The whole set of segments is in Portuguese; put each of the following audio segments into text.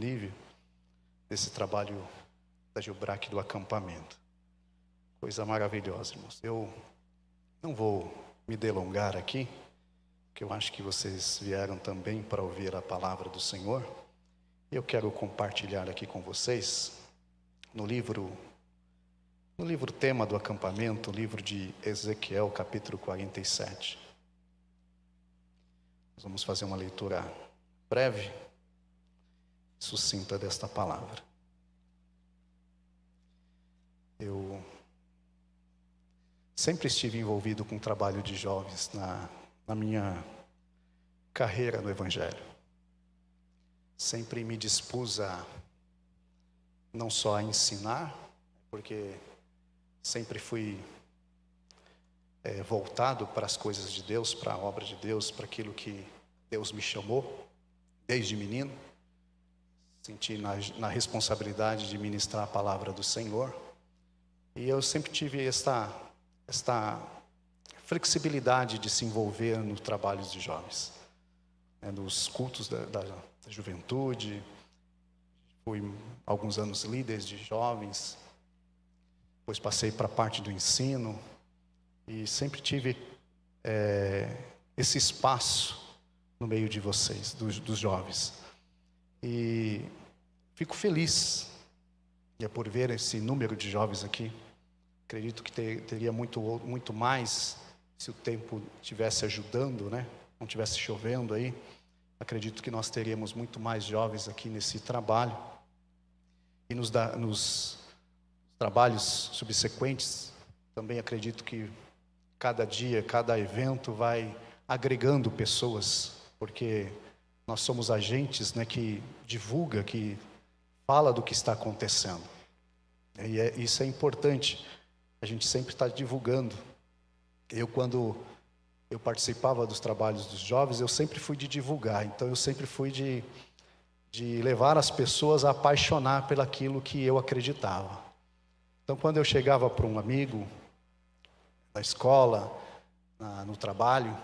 nível desse trabalho da Gilbrac do acampamento. Coisa maravilhosa, irmãos. Eu não vou me delongar aqui, porque eu acho que vocês vieram também para ouvir a palavra do Senhor. Eu quero compartilhar aqui com vocês, no livro tema do acampamento, o livro de Ezequiel, capítulo 47. Nós vamos fazer uma leitura breve, sucinta desta palavra. Eu sempre estive envolvido com o trabalho de jovens na minha carreira no Evangelho. Sempre me dispus a não só a ensinar, porque sempre fui voltado para as coisas de Deus, para a obra de Deus, para aquilo que Deus me chamou, desde menino. Senti na responsabilidade de ministrar a palavra do Senhor. E eu sempre tive esta flexibilidade de se envolver nos trabalhos de jovens, nos cultos da juventude. Fui alguns anos líderes de jovens, depois passei para a parte do ensino, e sempre tive esse espaço no meio de vocês, dos jovens. E fico feliz por ver esse número de jovens aqui. Acredito que teria muito mais se o tempo estivesse ajudando, não estivesse chovendo aí. Acredito que nós teríamos muito mais jovens aqui nesse trabalho. E nos trabalhos subsequentes, também acredito que cada dia, cada evento vai agregando pessoas, porque nós somos agentes que divulga, que fala do que está acontecendo. E isso é importante, a gente sempre está divulgando. Quando eu participava dos trabalhos dos jovens, eu sempre fui de divulgar, então eu sempre fui de levar as pessoas a apaixonar pelaquilo que eu acreditava. Então, quando eu chegava para um amigo, na escola, no trabalho,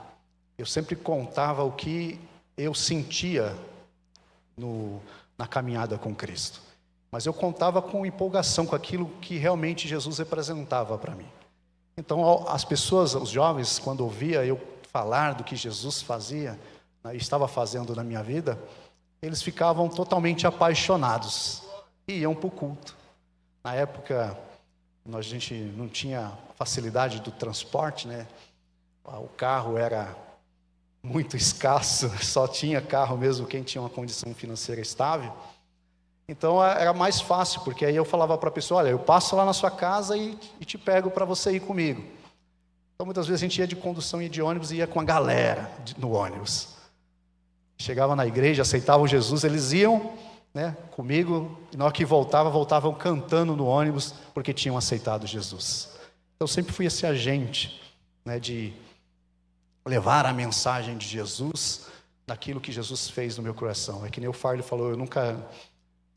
eu sempre contava o que eu sentia na caminhada com Cristo. Mas eu contava com empolgação, com aquilo que realmente Jesus representava para mim. Então, as pessoas, os jovens, quando ouvia eu falar do que Jesus fazia, estava fazendo na minha vida, eles ficavam totalmente apaixonados e iam para o culto. Na época, a gente não tinha facilidade do transporte, O carro era muito escasso, só tinha carro mesmo quem tinha uma condição financeira estável. Então era mais fácil, porque aí eu falava para a pessoa: olha, eu passo lá na sua casa e te pego para você ir comigo. Então muitas vezes a gente ia de condução e de ônibus e ia com a galera no ônibus. Chegava na igreja, aceitavam Jesus, eles iam comigo, e na hora que voltavam cantando no ônibus, porque tinham aceitado Jesus. Então eu sempre fui esse agente, de levar a mensagem de Jesus, daquilo que Jesus fez no meu coração. É que nem o Farley falou, eu nunca,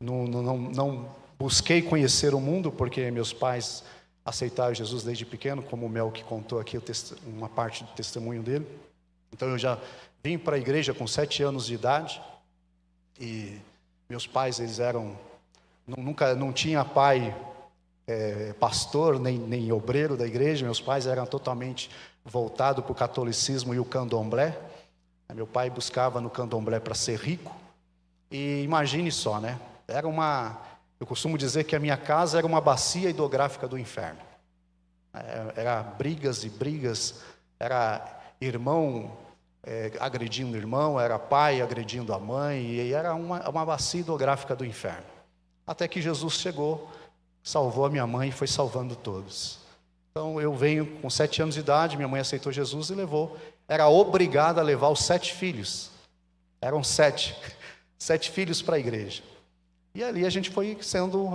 não busquei conhecer o mundo, porque meus pais aceitaram Jesus desde pequeno, como o Mel que contou aqui uma parte do testemunho dele. Então eu já vim para a igreja com 7 anos de idade, e meus pais, eles não tinha pai pastor, nem obreiro da igreja. Meus pais eram totalmente voltados para o catolicismo e o candomblé. Meu pai buscava no candomblé para ser rico, e imagine só, eu costumo dizer que a minha casa era uma bacia hidrográfica do inferno. Era brigas e brigas, era irmão agredindo irmão, era pai agredindo a mãe, e era uma bacia hidrográfica do inferno. Até que Jesus chegou, salvou a minha mãe e foi salvando todos. Então eu venho com 7 anos de idade, minha mãe aceitou Jesus e levou. Era obrigada a levar os 7 filhos. Eram 7 filhos para a igreja. E ali a gente foi sendo,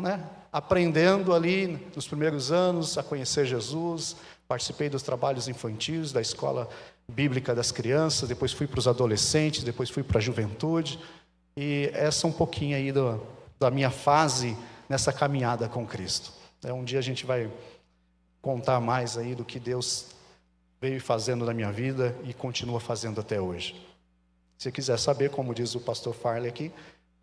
aprendendo ali nos primeiros anos a conhecer Jesus. Participei dos trabalhos infantis, da escola bíblica das crianças, depois fui para os adolescentes, depois fui para a juventude. E essa é um pouquinho aí da minha fase nessa caminhada com Cristo. Um dia a gente vai contar mais aí do que Deus veio fazendo na minha vida e continua fazendo até hoje. Se quiser saber, como diz o pastor Farley aqui,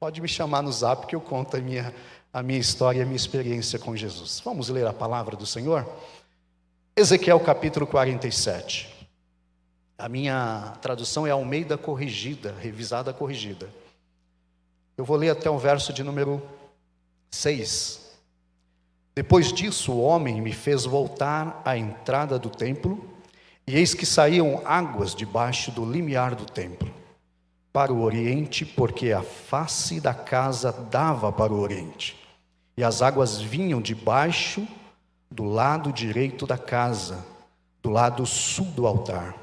pode me chamar no zap que eu conto a minha história e a minha experiência com Jesus. Vamos ler a palavra do Senhor? Ezequiel capítulo 47. A minha tradução é Almeida corrigida, revisada corrigida. Eu vou ler até o verso de número 6. Depois disso, o homem me fez voltar à entrada do templo, e eis que saíam águas debaixo do limiar do templo, para o oriente, porque a face da casa dava para o oriente. E as águas vinham debaixo do lado direito da casa, do lado sul do altar.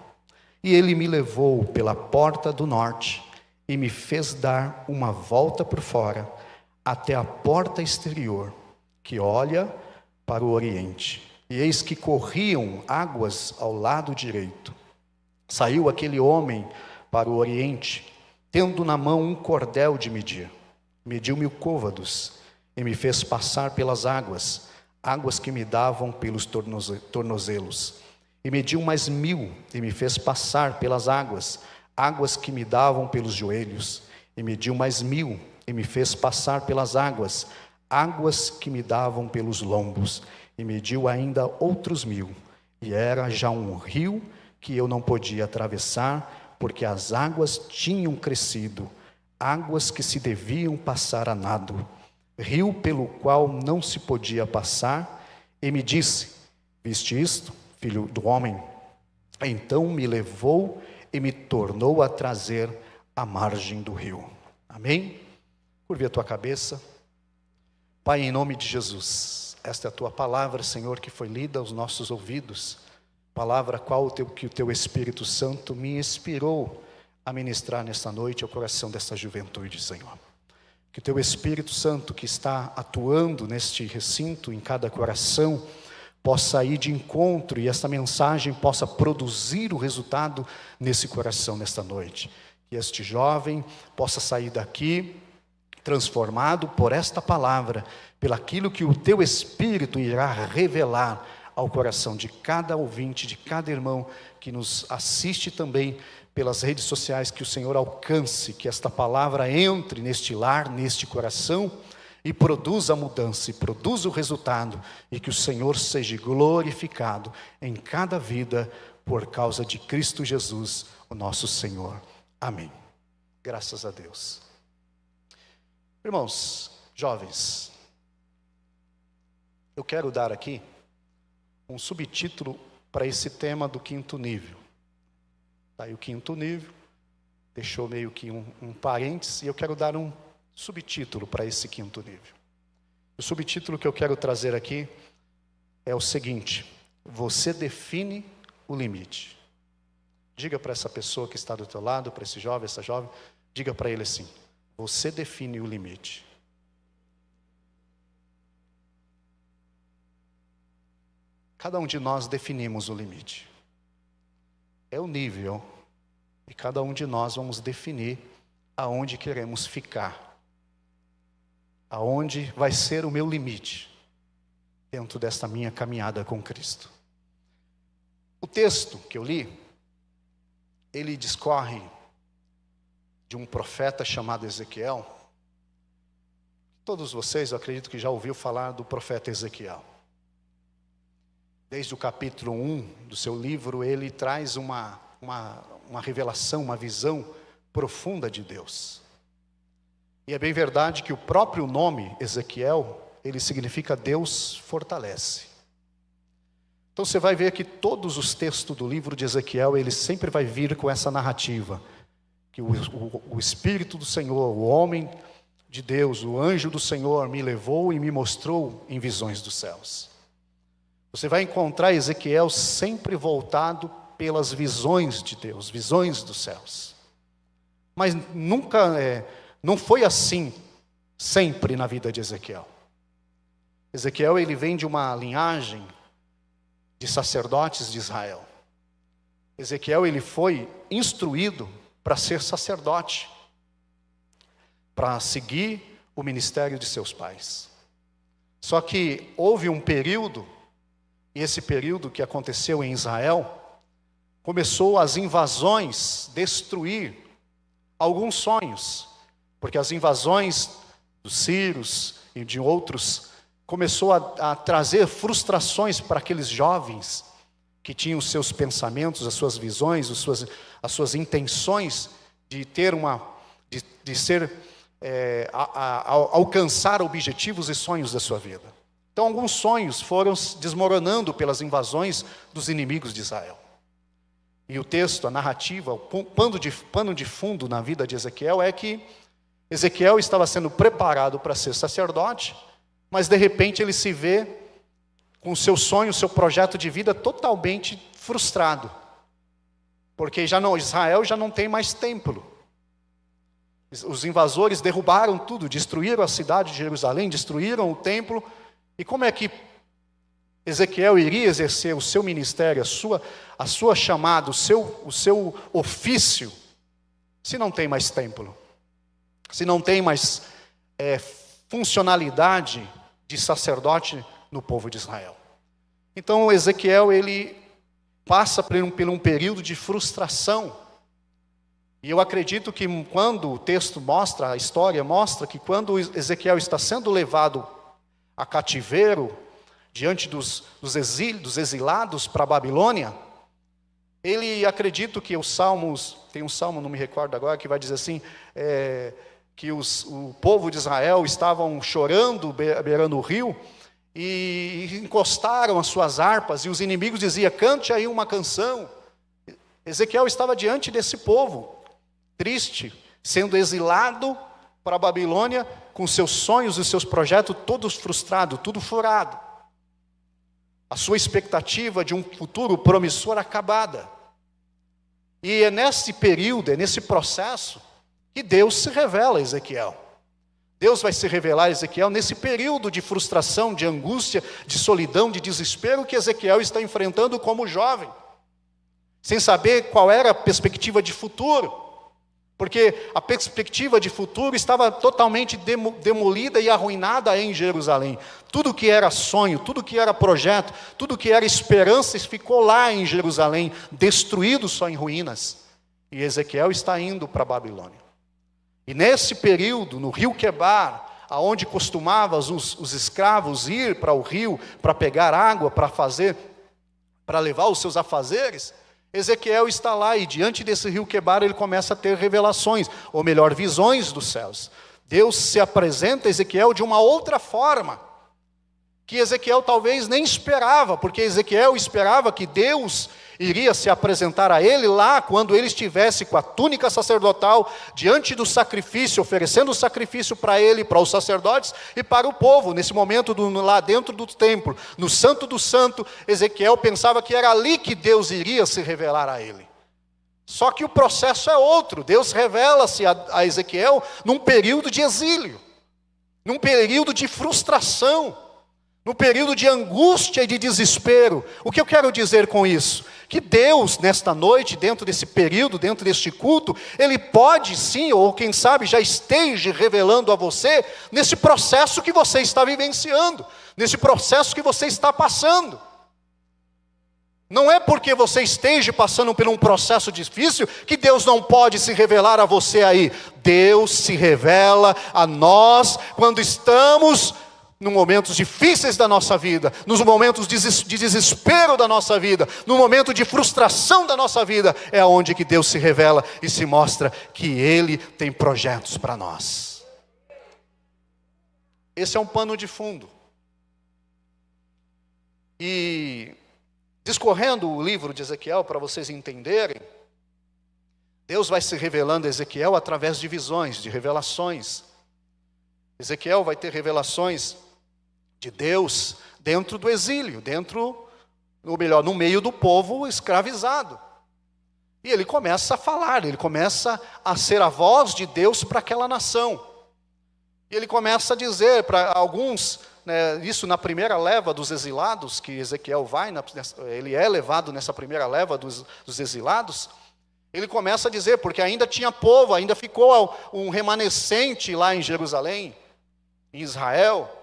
E ele me levou pela porta do norte, e me fez dar uma volta por fora, até a porta exterior, que olha para o oriente. E eis que corriam águas ao lado direito. Saiu aquele homem para o oriente, tendo na mão um cordel de medir. Mediu 1000 côvados, e me fez passar pelas águas, águas que me davam pelos tornozelos. E mediu mais 1000, e me fez passar pelas águas, águas que me davam pelos joelhos. E mediu mais 1000, e me fez passar pelas águas, águas que me davam pelos lombos. E mediu ainda outros 1000, e era já um rio que eu não podia atravessar, porque as águas tinham crescido, águas que se deviam passar a nado, rio pelo qual não se podia passar. E me disse: viste isto, filho do homem? Então me levou e me tornou a trazer à margem do rio. Amém? Curve a tua cabeça. Pai, em nome de Jesus, esta é a tua palavra, Senhor, que foi lida aos nossos ouvidos, palavra que o teu Espírito Santo me inspirou a ministrar nesta noite ao coração desta juventude, Senhor. Que o teu Espírito Santo, que está atuando neste recinto, em cada coração, possa ir de encontro, e esta mensagem possa produzir o resultado nesse coração nesta noite. Que este jovem possa sair daqui transformado por esta palavra, pelaquilo que o teu Espírito irá revelar ao coração de cada ouvinte, de cada irmão que nos assiste também pelas redes sociais. Que o Senhor alcance, que esta palavra entre neste lar, neste coração, e produza a mudança, e produza o resultado, e que o Senhor seja glorificado em cada vida, por causa de Cristo Jesus, o nosso Senhor. Amém. Graças a Deus. Irmãos, jovens, eu quero dar aqui um subtítulo para esse tema do 5º nível. Está aí o 5º nível, deixou meio que um parênteses, e eu quero dar um subtítulo para esse 5º nível. O subtítulo que eu quero trazer aqui é o seguinte: você define o limite. Diga para essa pessoa que está do teu lado, para esse jovem, essa jovem, diga para ele assim: você define o limite. Cada um de nós definimos o limite. É o nível, e cada um de nós vamos definir aonde queremos ficar. Aonde vai ser o meu limite dentro desta minha caminhada com Cristo. O texto que eu li, ele discorre de um profeta chamado Ezequiel. Todos vocês, eu acredito que já ouviu falar do profeta Ezequiel. Desde o capítulo 1 do seu livro, ele traz uma revelação, uma visão profunda de Deus. E é bem verdade que o próprio nome Ezequiel, ele significa Deus fortalece. Então você vai ver que todos os textos do livro de Ezequiel, ele sempre vai vir com essa narrativa, que o Espírito do Senhor, o homem de Deus, o anjo do Senhor me levou e me mostrou em visões dos céus. Você vai encontrar Ezequiel sempre voltado pelas visões de Deus, visões dos céus. Mas não foi assim sempre na vida de Ezequiel. Ezequiel, ele vem de uma linhagem de sacerdotes de Israel. Ezequiel, ele foi instruído para ser sacerdote, para seguir o ministério de seus pais. Só que houve um período, e esse período que aconteceu em Israel, começou as invasões destruir alguns sonhos porque as invasões dos sírios e de outros começou a trazer frustrações para aqueles jovens que tinham os seus pensamentos, as suas visões, as suas intenções de ter alcançar objetivos e sonhos da sua vida. Então alguns sonhos foram desmoronando pelas invasões dos inimigos de Israel. E o texto, a narrativa, o pano de fundo na vida de Ezequiel é que Ezequiel estava sendo preparado para ser sacerdote, mas de repente ele se vê com o seu sonho, o seu projeto de vida totalmente frustrado. Porque Israel já não tem mais templo. Os invasores derrubaram tudo, destruíram a cidade de Jerusalém, destruíram o templo. E como é que Ezequiel iria exercer o seu ministério, a sua chamada, o seu ofício, se não tem mais templo? Se não tem mais funcionalidade de sacerdote no povo de Israel. Então Ezequiel, ele passa por um período de frustração. E eu acredito que quando o texto mostra, a história mostra que quando Ezequiel está sendo levado a cativeiro, diante dos exilados para a Babilônia, ele acredita que os salmos, tem um salmo, não me recordo agora, que vai dizer assim, que o povo de Israel estavam chorando, beirando o rio, e encostaram as suas harpas, e os inimigos diziam, cante aí uma canção. Ezequiel estava diante desse povo, triste, sendo exilado para a Babilônia, com seus sonhos e seus projetos todos frustrados, tudo furado. A sua expectativa de um futuro promissor acabada. E é nesse período, é nesse processo, que Deus se revela a Ezequiel. Deus vai se revelar a Ezequiel nesse período de frustração, de angústia, de solidão, de desespero que Ezequiel está enfrentando como jovem, sem saber qual era a perspectiva de futuro, porque a perspectiva de futuro estava totalmente demolida e arruinada em Jerusalém. Tudo que era sonho, tudo que era projeto, tudo que era esperança ficou lá em Jerusalém, destruído só em ruínas. E Ezequiel está indo para a Babilônia. E nesse período, no rio Quebar, aonde costumavam os escravos ir para o rio para pegar água, para levar os seus afazeres, Ezequiel está lá e diante desse rio Quebar ele começa a ter revelações, ou melhor, visões dos céus. Deus se apresenta a Ezequiel de uma outra forma, que Ezequiel talvez nem esperava, porque Ezequiel esperava que Deus iria se apresentar a ele lá, quando ele estivesse com a túnica sacerdotal, diante do sacrifício, oferecendo o sacrifício para ele, para os sacerdotes e para o povo, nesse momento lá dentro do templo, no Santo do Santo. Ezequiel pensava que era ali que Deus iria se revelar a ele. Só que o processo é outro. Deus revela-se a Ezequiel num período de exílio, num período de frustração, num período de angústia e de desespero. O que eu quero dizer com isso? Que Deus, nesta noite, dentro desse período, dentro deste culto, Ele pode sim, ou quem sabe já esteja revelando a você, nesse processo que você está vivenciando, nesse processo que você está passando. Não é porque você esteja passando por um processo difícil que Deus não pode se revelar a você aí. Deus se revela a nós quando estamos nos momentos difíceis da nossa vida, nos momentos de desespero da nossa vida, no momento de frustração da nossa vida, é onde que Deus se revela e se mostra que Ele tem projetos para nós. Esse é um pano de fundo. E discorrendo o livro de Ezequiel, para vocês entenderem, Deus vai se revelando a Ezequiel através de visões, de revelações. Ezequiel vai ter revelações de Deus dentro do exílio, no meio do povo escravizado. E ele começa a falar, ele começa a ser a voz de Deus para aquela nação. E ele começa a dizer para alguns, isso na primeira leva dos exilados, que Ezequiel vai, ele é levado nessa primeira leva dos exilados, ele começa a dizer, porque ainda tinha povo, ainda ficou um remanescente lá em Jerusalém, em Israel,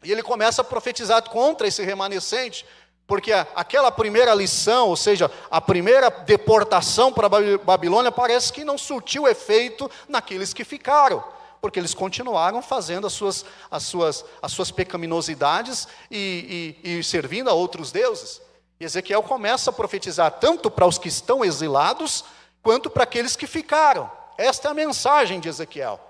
e ele começa a profetizar contra esse remanescente, porque aquela primeira lição, ou seja, a primeira deportação para a Babilônia, parece que não surtiu efeito naqueles que ficaram. porque eles continuaram fazendo as suas pecaminosidades e servindo a outros deuses. E Ezequiel começa a profetizar tanto para os que estão exilados, quanto para aqueles que ficaram. Esta é a mensagem de Ezequiel.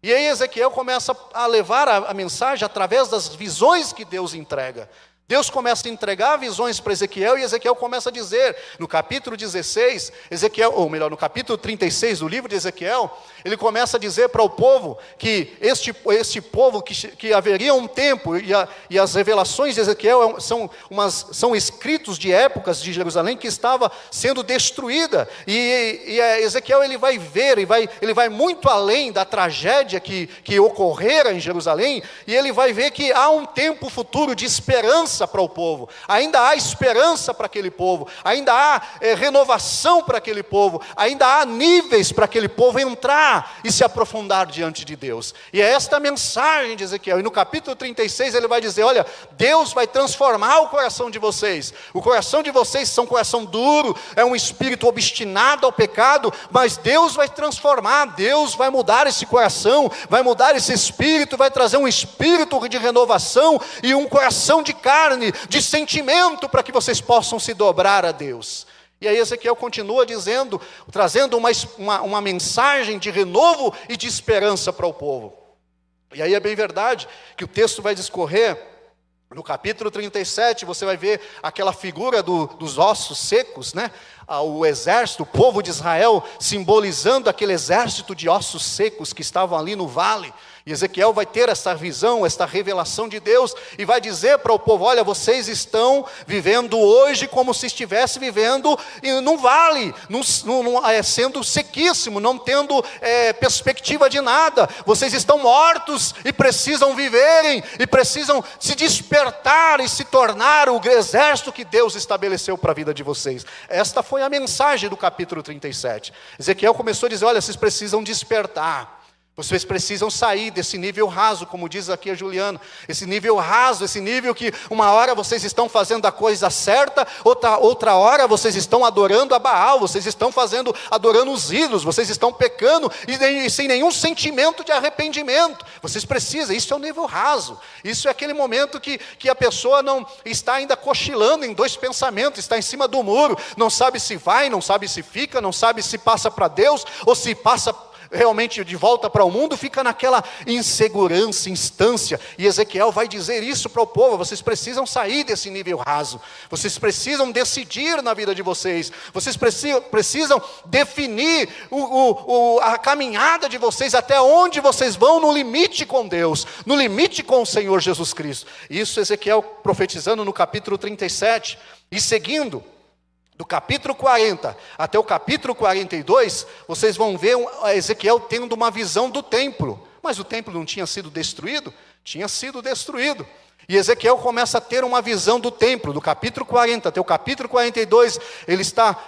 E aí Ezequiel começa a levar a mensagem através das visões que Deus entrega. Deus começa a entregar visões para Ezequiel, e Ezequiel começa a dizer, no capítulo 16, no capítulo 36 do livro de Ezequiel, ele começa a dizer para o povo que este povo, que haveria um tempo, e as revelações de Ezequiel são escritos de épocas de Jerusalém que estava sendo destruída, e Ezequiel ele vai ver, ele vai muito além da tragédia que ocorrera em Jerusalém, e ele vai ver que há um tempo futuro de esperança para o povo, ainda há esperança para aquele povo, ainda há renovação para aquele povo, ainda há níveis para aquele povo entrar e se aprofundar diante de Deus. E é esta a mensagem de Ezequiel. E no capítulo 36 ele vai dizer: olha, Deus vai transformar o coração de vocês. O coração de vocês é um coração duro, é um espírito obstinado ao pecado, mas Deus vai transformar, Deus vai mudar esse coração, vai mudar esse espírito, vai trazer um espírito de renovação e um coração de carne, de sentimento, para que vocês possam se dobrar a Deus. E aí Ezequiel continua dizendo, trazendo uma mensagem de renovo e de esperança para o povo. E aí é bem verdade que o texto vai discorrer, no capítulo 37, você vai ver aquela figura dos ossos secos, né? O exército, o povo de Israel, simbolizando aquele exército de ossos secos que estavam ali no vale. E Ezequiel vai ter essa visão, esta revelação de Deus, e vai dizer para o povo: olha, vocês estão vivendo hoje como se estivesse vivendo num vale, sendo sequíssimo, não tendo perspectiva de nada. Vocês estão mortos e precisam viverem, e precisam se despertar e se tornar o exército que Deus estabeleceu para a vida de vocês. Esta foi a mensagem do capítulo 37. Ezequiel começou a dizer: olha, vocês precisam despertar. Vocês precisam sair desse nível raso, como diz aqui a Juliana, esse nível raso, esse nível que uma hora vocês estão fazendo a coisa certa, outra hora vocês estão adorando a Baal, vocês estão adorando os ídolos, vocês estão pecando e sem nenhum sentimento de arrependimento. Vocês precisam, isso é o nível raso, isso é aquele momento que a pessoa não está ainda cochilando em dois pensamentos, está em cima do muro, não sabe se vai, não sabe se fica, não sabe se passa para Deus ou se passa realmente de volta para o mundo, fica naquela insegurança, instância. E Ezequiel vai dizer isso para o povo: vocês precisam sair desse nível raso, vocês precisam decidir na vida de vocês, vocês precisam definir a caminhada de vocês, até onde vocês vão no limite com Deus, no limite com o Senhor Jesus Cristo. Isso Ezequiel profetizando no capítulo 37, e seguindo, do capítulo 40 até o capítulo 42, vocês vão ver Ezequiel tendo uma visão do templo. Mas o templo não tinha sido destruído? Tinha sido destruído. E Ezequiel começa a ter uma visão do templo, do capítulo 40 até o capítulo 42, ele está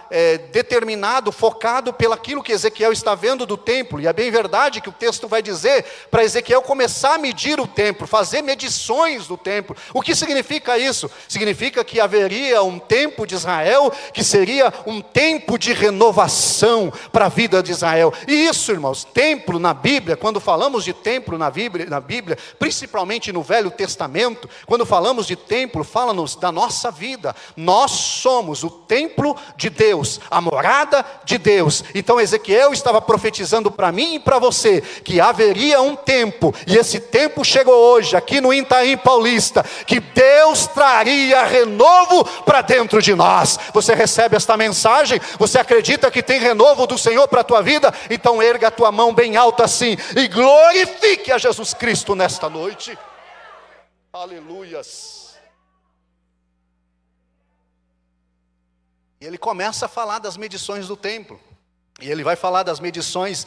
determinado, focado pelaquilo que Ezequiel está vendo do templo. E é bem verdade que o texto vai dizer para Ezequiel começar a medir o templo, fazer medições do templo. O que significa isso? Significa que haveria um tempo de Israel, que seria um tempo de renovação para a vida de Israel. E isso, irmãos, templo na Bíblia, quando falamos de templo na Bíblia, principalmente no Velho Testamento, quando falamos de templo, fala-nos da nossa vida. Nós somos o templo de Deus, a morada de Deus. Então Ezequiel estava profetizando para mim e para você que haveria um tempo, e esse tempo chegou hoje, aqui no Itaim Paulista, que Deus traria renovo para dentro de nós. Você recebe esta mensagem? Você acredita que tem renovo do Senhor para a tua vida? Então erga a tua mão bem alta assim e glorifique a Jesus Cristo nesta noite. Aleluias. E ele começa a falar das medições do templo. E ele vai falar das medições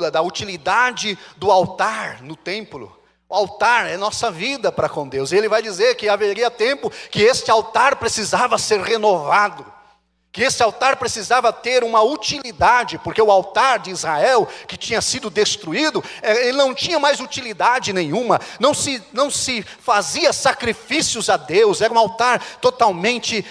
da utilidade do altar no templo. O altar é nossa vida para com Deus. E ele vai dizer que haveria tempo que este altar precisava ser renovado, que esse altar precisava ter uma utilidade, porque o altar de Israel, que tinha sido destruído, ele não tinha mais utilidade nenhuma, não se fazia sacrifícios a Deus, era um altar totalmente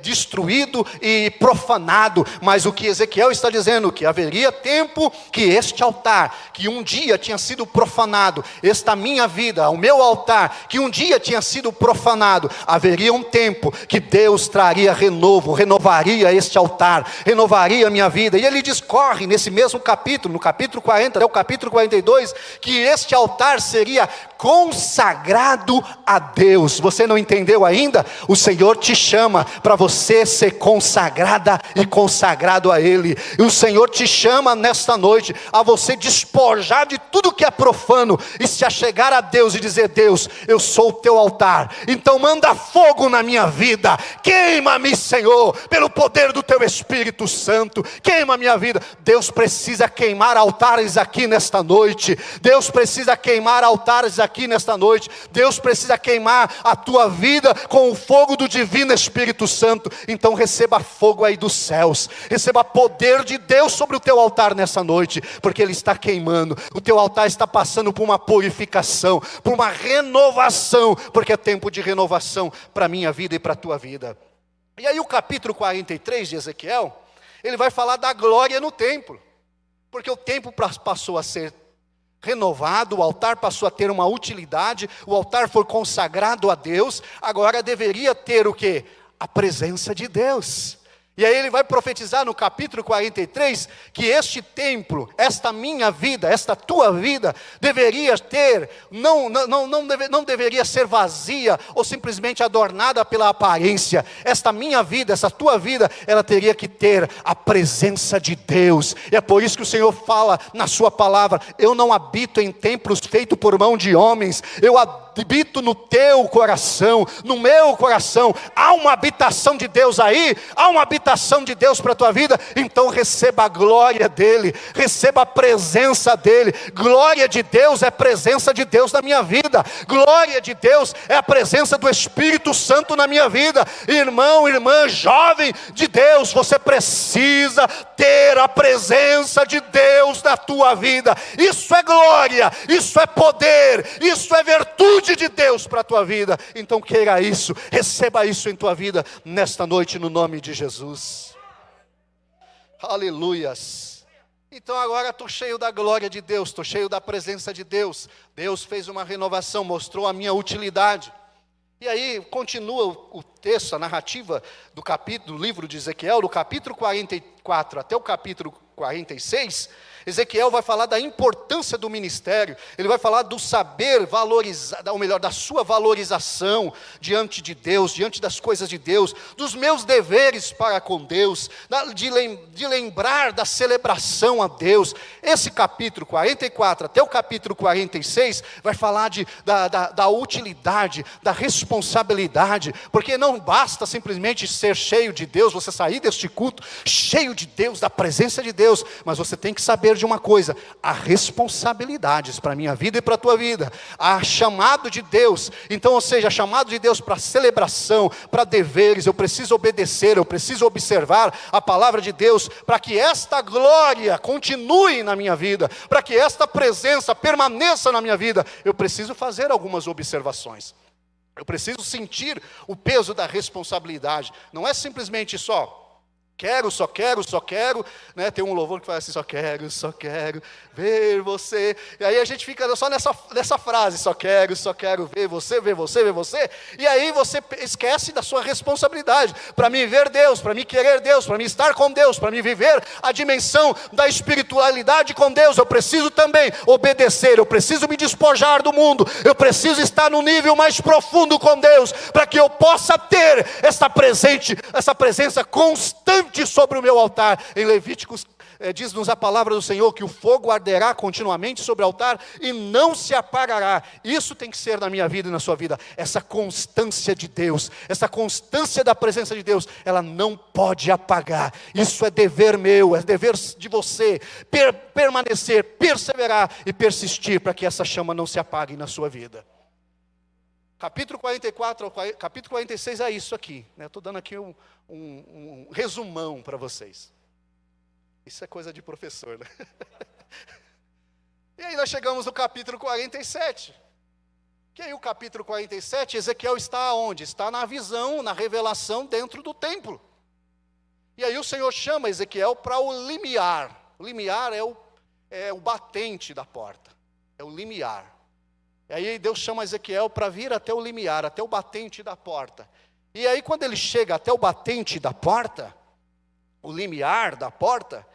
destruído e profanado. Mas o que Ezequiel está dizendo, que haveria tempo que este altar, que um dia tinha sido profanado, esta minha vida, o meu altar, que um dia tinha sido profanado, haveria um tempo que Deus traria renovaria este altar, renovaria a minha vida. E ele discorre nesse mesmo capítulo, no capítulo 40 até o capítulo 42, que este altar seria consagrado a Deus. Você não entendeu ainda? O Senhor te chama para você ser consagrada e consagrado a Ele. E o Senhor te chama nesta noite a você despojar de tudo que é profano e se achegar a Deus e dizer: Deus, eu sou o teu altar, então manda fogo na minha vida, queima-me, Senhor, pelo poder do teu Espírito Santo, queima a minha vida. Deus precisa queimar altares aqui nesta noite. Deus precisa queimar altares aqui nesta noite. Deus precisa queimar a tua vida com o fogo do divino Espírito Santo. Então receba fogo aí dos céus, receba poder de Deus sobre o teu altar nessa noite, porque Ele está queimando. O teu altar está passando por uma purificação, por uma renovação, porque é tempo de renovação para a minha vida e para a tua vida. E aí o capítulo 43 de Ezequiel, ele vai falar da glória no templo, porque o templo passou a ser renovado, o altar passou a ter uma utilidade, o altar foi consagrado a Deus, agora deveria ter o quê? A presença de Deus. E aí ele vai profetizar no capítulo 43, que este templo, esta minha vida, esta tua vida, deveria ter, não deveria ser vazia, ou simplesmente adornada pela aparência. Esta minha vida, essa tua vida, ela teria que ter a presença de Deus. E é por isso que o Senhor fala na sua palavra: eu não habito em templos feitos por mão de homens, eu habito no teu coração, no meu coração. Há uma habitação de Deus aí, há uma habitação de Deus para a tua vida. Então receba a glória dEle, receba a presença dEle. Glória de Deus é presença de Deus na minha vida, glória de Deus é a presença do Espírito Santo na minha vida. Irmão, irmã, jovem de Deus, você precisa ter a presença de Deus na tua vida. Isso é glória, isso é poder, isso é virtude de Deus para a tua vida. Então queira isso, receba isso em tua vida nesta noite, no nome de Jesus. Aleluias. Então agora estou cheio da glória de Deus, estou cheio da presença de Deus. Deus fez uma renovação, mostrou a minha utilidade. E aí continua o texto, a narrativa do livro de Ezequiel, do capítulo 44 até o capítulo 46, Ezequiel vai falar da importância do ministério, ele vai falar do saber valorizar, ou melhor, da sua valorização diante de Deus, diante das coisas de Deus, dos meus deveres para com Deus, de lembrar da celebração a Deus. Esse capítulo 44 até o capítulo 46 vai falar da utilidade, da responsabilidade, porque não basta simplesmente ser cheio de Deus, você sair deste culto cheio de Deus, da presença de Deus, mas você tem que saber de uma coisa: há responsabilidades para a minha vida e para a tua vida, há chamado de Deus. Então, ou seja, chamado de Deus para celebração, para deveres. Eu preciso obedecer, eu preciso observar a palavra de Deus, para que esta glória continue na minha vida, para que esta presença permaneça na minha vida. Eu preciso fazer algumas observações, eu preciso sentir o peso da responsabilidade. Não é simplesmente só quero, né? Tem um louvor que fala assim: só quero ver você. E aí a gente fica só nessa frase: só quero ver você. E aí você esquece da sua responsabilidade. Para mim ver Deus, para mim querer Deus, para mim estar com Deus, para mim viver a dimensão da espiritualidade com Deus, eu preciso também obedecer, eu preciso me despojar do mundo, eu preciso estar no nível mais profundo com Deus, para que eu possa ter essa presença constante sobre o meu altar. Em Levíticos diz-nos a palavra do Senhor que o fogo arderá continuamente sobre o altar e não se apagará. Isso tem que ser na minha vida e na sua vida, essa constância de Deus, essa constância da presença de Deus, ela não pode apagar. Isso é dever meu, é dever de você, permanecer, perseverar e persistir, para que essa chama não se apague na sua vida. Capítulo 44, capítulo 46 é isso aqui. Estou dando aqui um resumão para vocês. Isso é coisa de professor, né? E aí nós chegamos no capítulo 47. Que aí o capítulo 47, Ezequiel está onde? Está na visão, na revelação dentro do templo. E aí o Senhor chama Ezequiel para o limiar. O limiar é o batente da porta. É o limiar. E aí Deus chama Ezequiel para vir até o limiar, até o batente da porta. E aí quando ele chega até o batente da porta, o limiar da porta,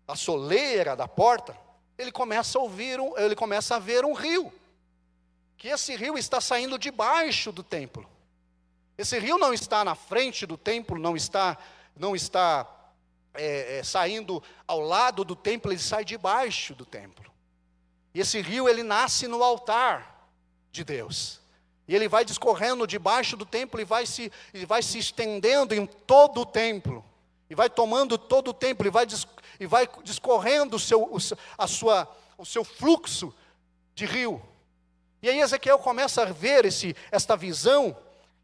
a soleira da porta, ele começa a ver um rio. Que esse rio está saindo debaixo do templo. Esse rio não está na frente do templo, não está saindo ao lado do templo, ele sai debaixo do templo. E esse rio, ele nasce no altar de Deus. E ele vai discorrendo debaixo do templo e vai se estendendo em todo o templo. E vai tomando todo o templo e vai discorrendo o seu fluxo de rio. E aí Ezequiel começa a ver esta visão,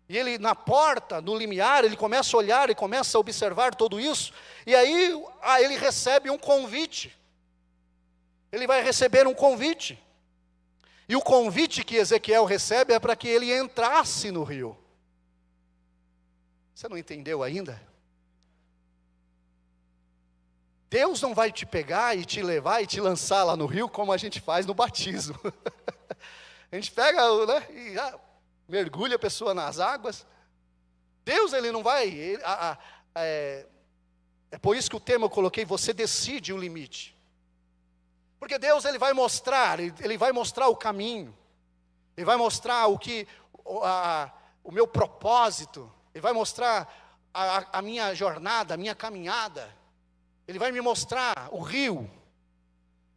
e ele na porta, no limiar, ele começa a olhar e começa a observar tudo isso, e aí ele recebe um convite. Ele vai receber um convite. E o convite que Ezequiel recebe é para que ele entrasse no rio. Você não entendeu ainda? Deus não vai te pegar e te levar e te lançar lá no rio como a gente faz no batismo. A gente pega, né, e mergulha a pessoa nas águas. Deus, ele não vai... é por isso que o tema eu coloquei, você decide o limite. Porque Deus, ele vai mostrar o caminho. Ele vai mostrar o meu propósito. Ele vai mostrar a minha jornada, a minha caminhada. Ele vai me mostrar o rio.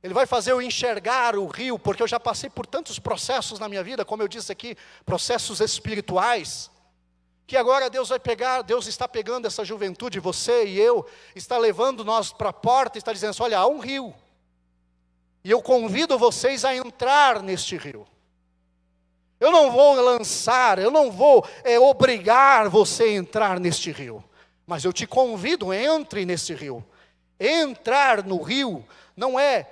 Ele vai fazer eu enxergar o rio, porque eu já passei por tantos processos na minha vida, como eu disse aqui, processos espirituais, que agora Deus está pegando essa juventude, você e eu, está levando nós para a porta, está dizendo assim, olha, há um rio, e eu convido vocês a entrar neste rio. Eu não vou lançar, eu não vou obrigar você a entrar neste rio, mas eu te convido, entre neste rio. Entrar no rio não é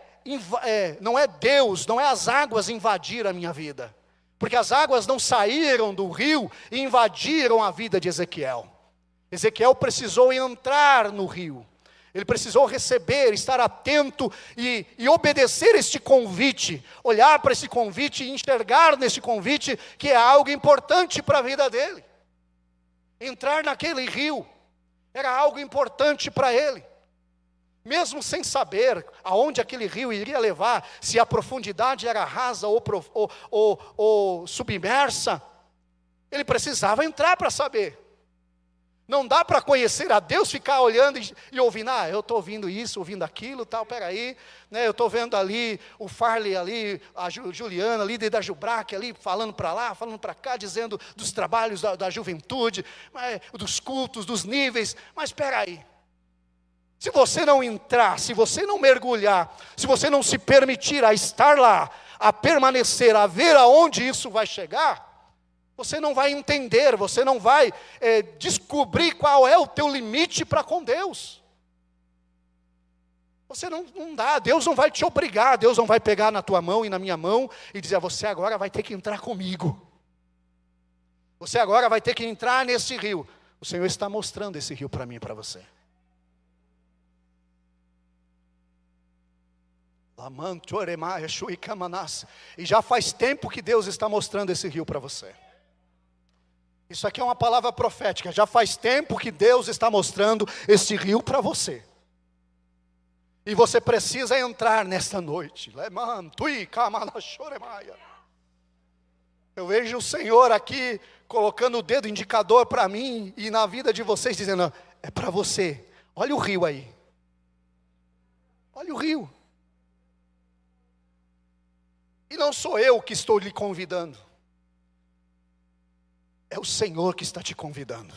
Deus, não é as águas invadir a minha vida, porque as águas não saíram do rio e invadiram a vida de Ezequiel. Ezequiel precisou entrar no rio, ele precisou receber, estar atento e obedecer este convite, olhar para esse convite e enxergar nesse convite que é algo importante para a vida dele. Entrar naquele rio era algo importante para ele. Mesmo sem saber aonde aquele rio iria levar, se a profundidade era rasa ou submersa, ele precisava entrar para saber. Não dá para conhecer a Deus, ficar olhando e ouvindo, eu estou ouvindo isso, ouvindo aquilo, tal, peraí, né, eu estou vendo ali o Farley ali, a Juliana, líder da Jubrac ali, falando para lá, falando para cá, dizendo dos trabalhos da juventude, dos cultos, dos níveis, mas peraí. Se você não entrar, se você não mergulhar, se você não se permitir a estar lá, a permanecer, a ver aonde isso vai chegar, você não vai entender, você não vai descobrir qual é o teu limite para com Deus. Você não dá, Deus não vai te obrigar, Deus não vai pegar na tua mão e na minha mão e dizer, você agora vai ter que entrar comigo. Você agora vai ter que entrar nesse rio. O Senhor está mostrando esse rio para mim e para você. E já faz tempo que Deus está mostrando esse rio para você. Isso aqui é uma palavra profética. Já faz tempo que Deus está mostrando esse rio para você. E você precisa entrar nesta noite. Eu vejo o Senhor aqui colocando o dedo indicador para mim e na vida de vocês, dizendo, é para você. Olha o rio aí. Olha o rio. E não sou eu que estou lhe convidando. É o Senhor que está te convidando.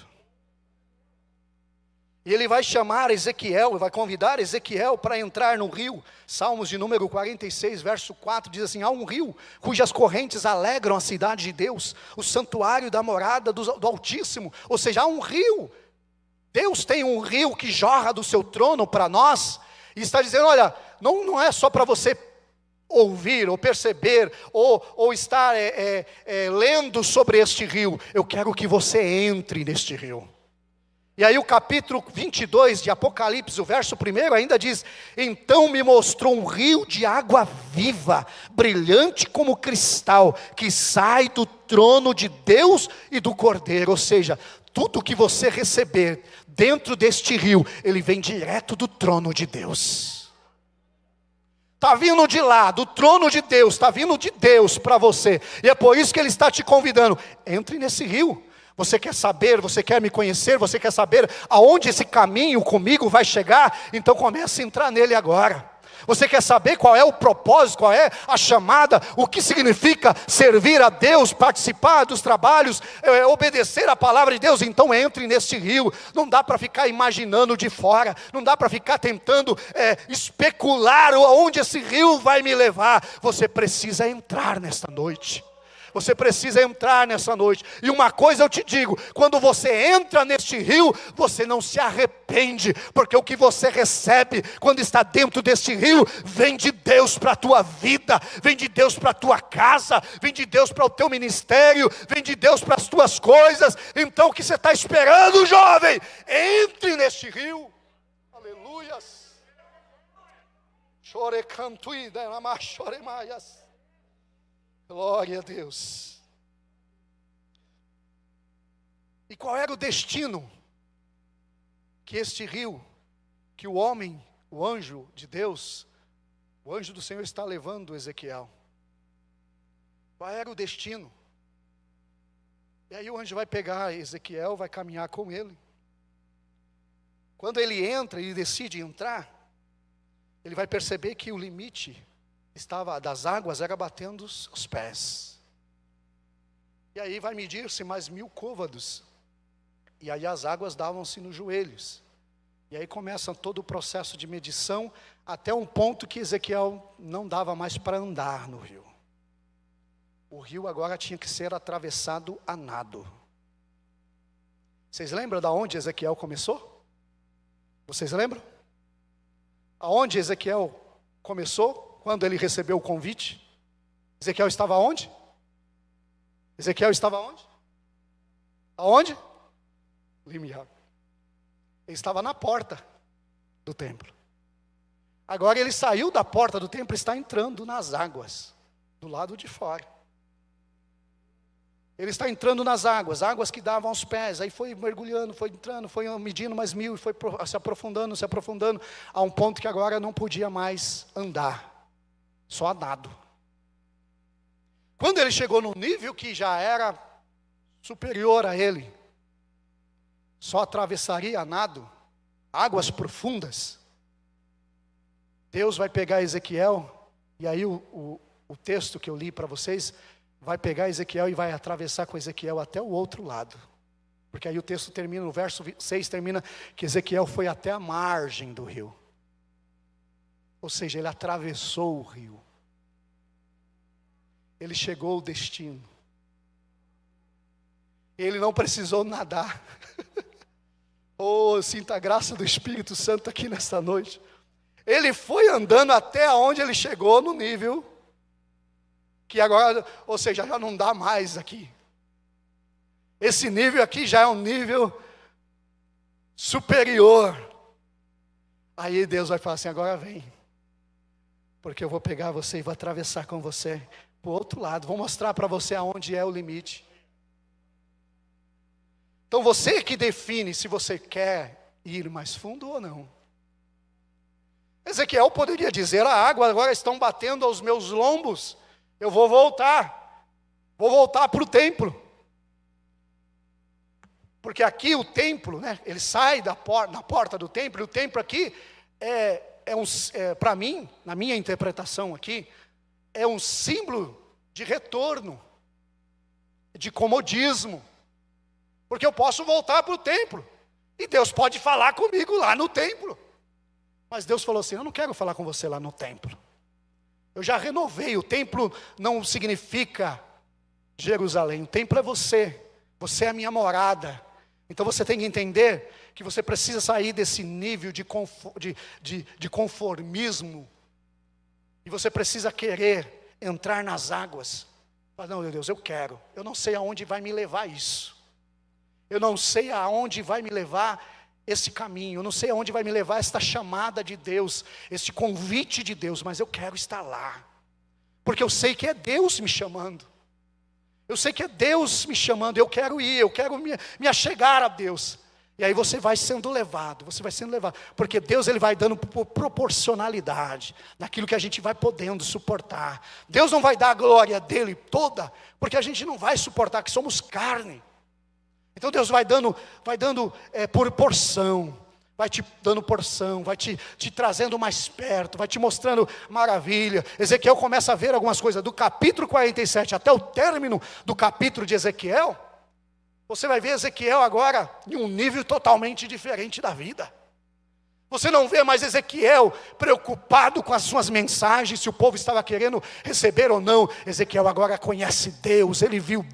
E ele vai chamar Ezequiel, vai convidar Ezequiel para entrar no rio. Salmos de número 46, verso 4, diz assim: há um rio cujas correntes alegram a cidade de Deus, o santuário da morada do Altíssimo. Ou seja, há um rio. Deus tem um rio que jorra do seu trono para nós, e está dizendo: olha, não é só para você ouvir, ou perceber, ou estar lendo sobre este rio. Eu quero que você entre neste rio. E aí o capítulo 22 de Apocalipse, o verso 1 ainda diz: então me mostrou um rio de água viva, brilhante como cristal, que sai do trono de Deus e do Cordeiro. Ou seja, tudo que você receber dentro deste rio, ele vem direto do trono de Deus. Está vindo de lá, do trono de Deus, está vindo de Deus para você. E é por isso que ele está te convidando: entre nesse rio. Você quer saber, você quer me conhecer, você quer saber aonde esse caminho comigo vai chegar? Então comece a entrar nele agora. Você quer saber qual é o propósito, qual é a chamada, o que significa servir a Deus, participar dos trabalhos, obedecer a palavra de Deus? Então entre nesse rio. Não dá para ficar imaginando de fora, não dá para ficar tentando especular aonde esse rio vai me levar. Você precisa entrar nesta noite. Você precisa entrar nessa noite. E uma coisa eu te digo: quando você entra neste rio, você não se arrepende, porque o que você recebe quando está dentro deste rio vem de Deus para a tua vida, vem de Deus para a tua casa, vem de Deus para o teu ministério, vem de Deus para as tuas coisas. Então o que você está esperando, jovem? Entre neste rio. Aleluias. Chore cantuida, chore maias. Glória a Deus. E qual era o destino que este rio, que o homem, o anjo de Deus, o anjo do Senhor está levando Ezequiel? Qual era o destino? E aí o anjo vai pegar Ezequiel, vai caminhar com ele. Quando ele entra e decide entrar, ele vai perceber que o limite das águas era batendo os pés. E aí vai medir-se mais 1000 côvados. E aí as águas davam-se nos joelhos. E aí começa todo o processo de medição, até um ponto que Ezequiel não dava mais para andar no rio. O rio agora tinha que ser atravessado a nado. Vocês lembram da onde Ezequiel começou? Vocês lembram? Aonde Ezequiel começou? Quando ele recebeu o convite, Ezequiel estava onde? Ezequiel estava onde? Aonde? Limiar. Ele estava na porta do templo. Agora ele saiu da porta do templo e está entrando nas águas, do lado de fora. Ele está entrando nas águas, águas que davam aos pés. Aí foi mergulhando, foi entrando, foi medindo mais 1000, e foi se aprofundando, a um ponto que agora não podia mais andar. Só a nado. Quando ele chegou num nível que já era superior a ele, só atravessaria a nado, águas profundas, Deus vai pegar Ezequiel, e aí o texto que eu li para vocês, vai pegar Ezequiel e vai atravessar com Ezequiel até o outro lado. Porque aí o texto termina, no verso 6 termina, que Ezequiel foi até a margem do rio. Ou seja, ele atravessou o rio. Ele chegou ao destino. Ele não precisou nadar. Oh, sinta a graça do Espírito Santo aqui nesta noite. Ele foi andando até onde ele chegou no nível que agora, ou seja, já não dá mais aqui. Esse nível aqui já é um nível superior. Aí Deus vai falar assim: agora vem. Porque eu vou pegar você e vou atravessar com você para o outro lado. Vou mostrar para você aonde é o limite. Então você que define se você quer ir mais fundo ou não. Ezequiel poderia dizer: a água agora estão batendo aos meus lombos. Eu vou voltar. Vou voltar para o templo. Porque aqui o templo, né, ele sai na porta do templo. E o templo aqui para mim, na minha interpretação aqui, é um símbolo de retorno, de comodismo, porque eu posso voltar para o templo, E Deus pode falar comigo lá no templo. Mas Deus falou assim: eu não quero falar com você lá no templo. Eu já renovei. O templo não significa Jerusalém. O templo é você. Você é a minha morada. Então você tem que entender que você precisa sair desse nível de conformismo. E você precisa querer entrar nas águas. Não, meu Deus, eu quero. Eu não sei aonde vai me levar isso. Eu não sei aonde vai me levar esse caminho. Eu não sei aonde vai me levar esta chamada de Deus, esse convite de Deus. Mas eu quero estar lá. Porque eu sei que é Deus me chamando. Eu sei que é Deus me chamando. Eu quero ir, eu quero me achegar a Deus. E aí você vai sendo levado, porque Deus ele vai dando proporcionalidade naquilo que a gente vai podendo suportar. Deus não vai dar a glória dele toda, porque a gente não vai suportar, que somos carne. Então Deus vai dando por porção, vai te dando porção, vai te trazendo mais perto, vai te mostrando maravilha. Ezequiel começa a ver algumas coisas, do capítulo 47 até o término do capítulo de Ezequiel. Você vai ver Ezequiel agora em um nível totalmente diferente da vida. Você não vê mais Ezequiel preocupado com as suas mensagens, se o povo estava querendo receber ou não. Ezequiel agora conhece Deus, ele viu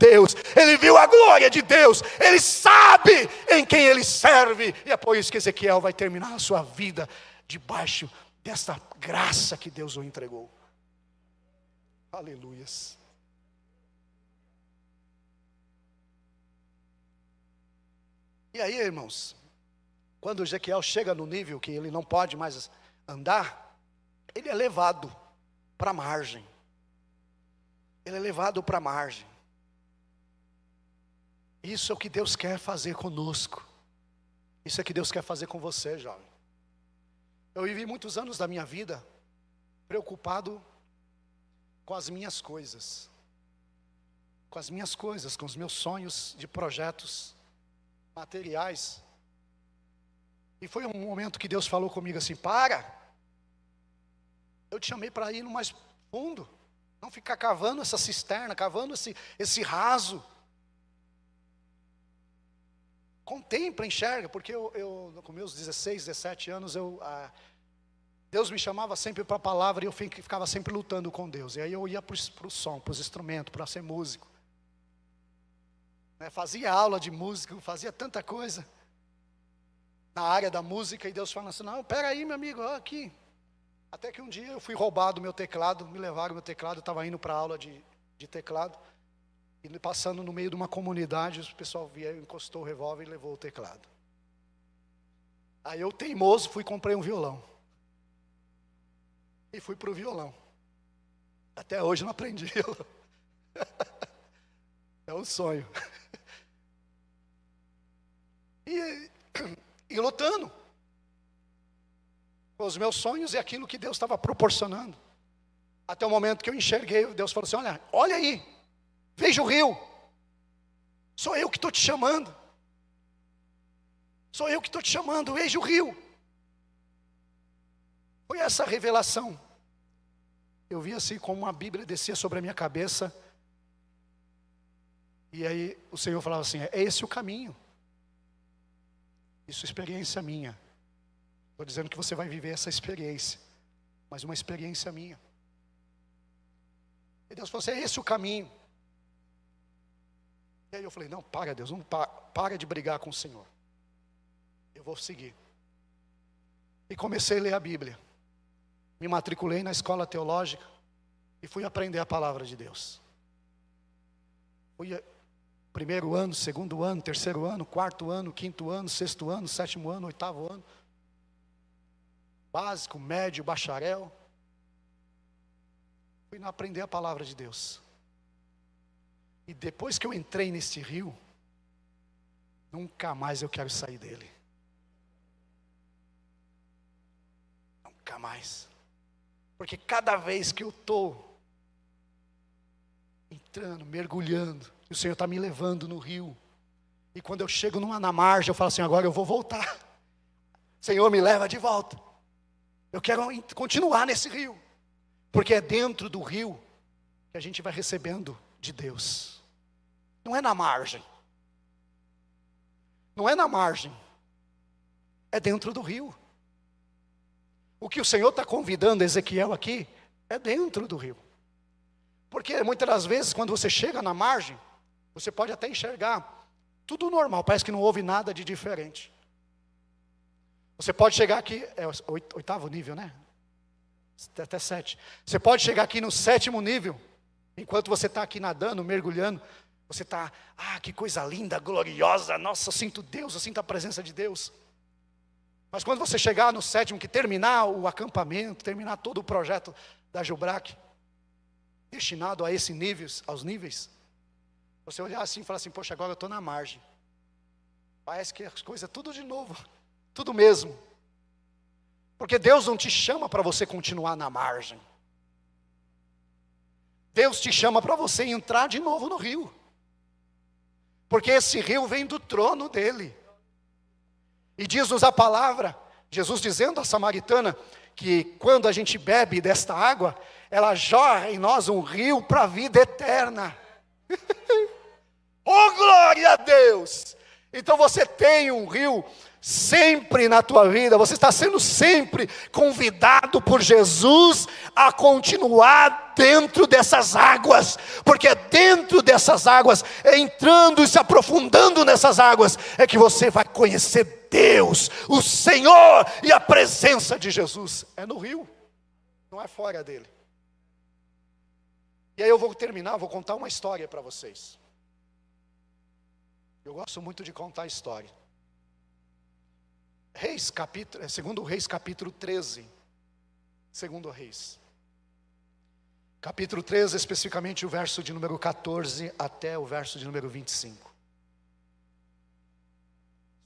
a glória de Deus, ele sabe em quem ele serve. E é por isso que Ezequiel vai terminar a sua vida debaixo desta graça que Deus o entregou. Aleluias. E aí, irmãos, quando Ezequiel chega no nível que ele não pode mais andar, ele é levado para a margem. Ele é levado para a margem. Isso é o que Deus quer fazer conosco. Isso é o que Deus quer fazer com você, jovem. Eu vivi muitos anos da minha vida preocupado com as minhas coisas. Com as minhas coisas, com os meus sonhos de projetos materiais. E foi um momento que Deus falou comigo assim: para, eu te chamei para ir no mais fundo, não ficar cavando essa cisterna, cavando esse raso. Contempla, enxerga, porque eu com meus 16, 17 anos, Deus me chamava sempre para a palavra e eu ficava sempre lutando com Deus. E aí eu ia para o som, para os instrumentos, para ser músico. Fazia aula de música, fazia tanta coisa na área da música, e Deus falando assim: não, pera aí, meu amigo, aqui. Até que um dia eu fui roubado meu teclado, me levaram meu teclado, eu estava indo para a aula de teclado, e passando no meio de uma comunidade, o pessoal veio, encostou o revólver e levou o teclado. Aí eu, teimoso, comprei um violão. E fui para o violão. Até hoje não aprendi. É um sonho. E lutando com os meus sonhos e aquilo que Deus estava proporcionando. Até o momento que eu enxerguei, Deus falou assim: olha aí, veja o rio. Sou eu que estou te chamando. Sou eu que estou te chamando, veja o rio. Foi essa revelação. Eu vi assim como uma Bíblia descia sobre a minha cabeça. E aí o Senhor falava assim: é esse o caminho. Isso é experiência minha. Estou dizendo que você vai viver essa experiência, mas uma experiência minha. E Deus falou assim: é esse o caminho. E aí eu falei: não, para Deus, não para de brigar com o Senhor. Eu vou seguir. E comecei a ler a Bíblia. Me matriculei na escola teológica e fui aprender a palavra de Deus. Fui primeiro ano, segundo ano, terceiro ano, quarto ano, quinto ano, sexto ano, sétimo ano, oitavo ano. Básico, médio, bacharel. Fui aprender a palavra de Deus. E depois que eu entrei nesse rio, nunca mais eu quero sair dele. Nunca mais. Porque cada vez que eu estou entrando, mergulhando, e o Senhor está me levando no rio, e quando eu chego na margem, eu falo assim: agora eu vou voltar. Senhor, me leva de volta. Eu quero continuar nesse rio, porque é dentro do rio que a gente vai recebendo de Deus. Não é na margem. Não é na margem. é dentro do rio. O que o Senhor está convidando Ezequiel aqui é dentro do rio. Porque muitas das vezes, quando você chega na margem, você pode até enxergar tudo normal, parece que não houve nada de diferente. Você pode chegar aqui, é o 8º nível, né? Até 7. Você pode chegar aqui no 7º nível, enquanto você está aqui nadando, mergulhando, você está, que coisa linda, gloriosa, nossa, eu sinto Deus, eu sinto a presença de Deus. Mas quando você chegar no 7º, que terminar o acampamento, terminar todo o projeto da Gilbrac, destinado a esses níveis, aos níveis, você olhar assim e falar assim, poxa, agora eu estou na margem. Parece que as coisas tudo de novo, tudo mesmo. Porque Deus não te chama para você continuar na margem. Deus te chama para você entrar de novo no rio. Porque esse rio vem do trono dele. E diz-nos a palavra, Jesus dizendo à samaritana, que quando a gente bebe desta água, ela jorra em nós um rio para a vida eterna. Oh, glória a Deus! Então você tem um rio sempre na tua vida, você está sendo sempre convidado por Jesus a continuar dentro dessas águas, porque é dentro dessas águas, é entrando e se aprofundando nessas águas, é que você vai conhecer Deus, o Senhor e a presença de Jesus. É no rio, não é fora dele. E aí eu vou terminar, vou contar uma história para vocês. Eu gosto muito de contar história. Segundo Reis, capítulo 13. Segundo Reis. Capítulo 13, especificamente o verso de número 14 até o verso de número 25.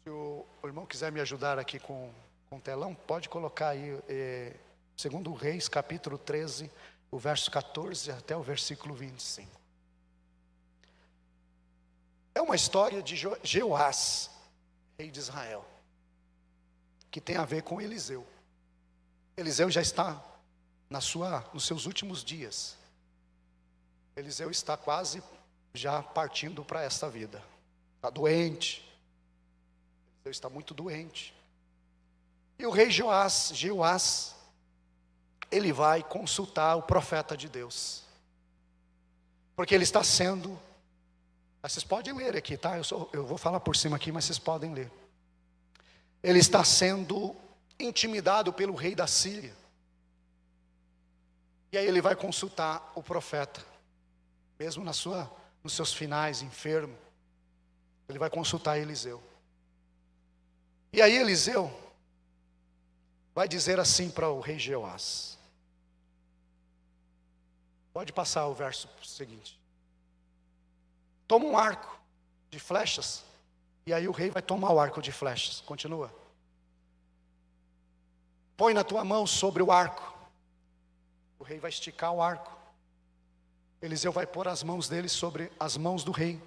Se o irmão quiser me ajudar aqui com o telão, pode colocar aí, segundo Reis, capítulo 13, o verso 14 até o versículo 25. É uma história de Jeoás, rei de Israel, que tem a ver com Eliseu. Eliseu já está nos seus últimos dias. Eliseu está quase já partindo para esta vida. Está doente. Eliseu está muito doente. E o rei Jeoás, ele vai consultar o profeta de Deus. Porque ele está sendo... Vocês podem ler aqui, tá? Eu vou falar por cima aqui, mas vocês podem ler. Ele está sendo intimidado pelo rei da Síria. E aí ele vai consultar o profeta, mesmo nos seus finais, enfermo. Ele vai consultar Eliseu. E aí Eliseu vai dizer assim para o rei Jeoás. Pode passar o verso seguinte. Toma um arco de flechas. E aí o rei vai tomar o arco de flechas. Continua. Põe na tua mão sobre o arco. O rei vai esticar o arco. Eliseu vai pôr as mãos dele sobre as mãos do rei.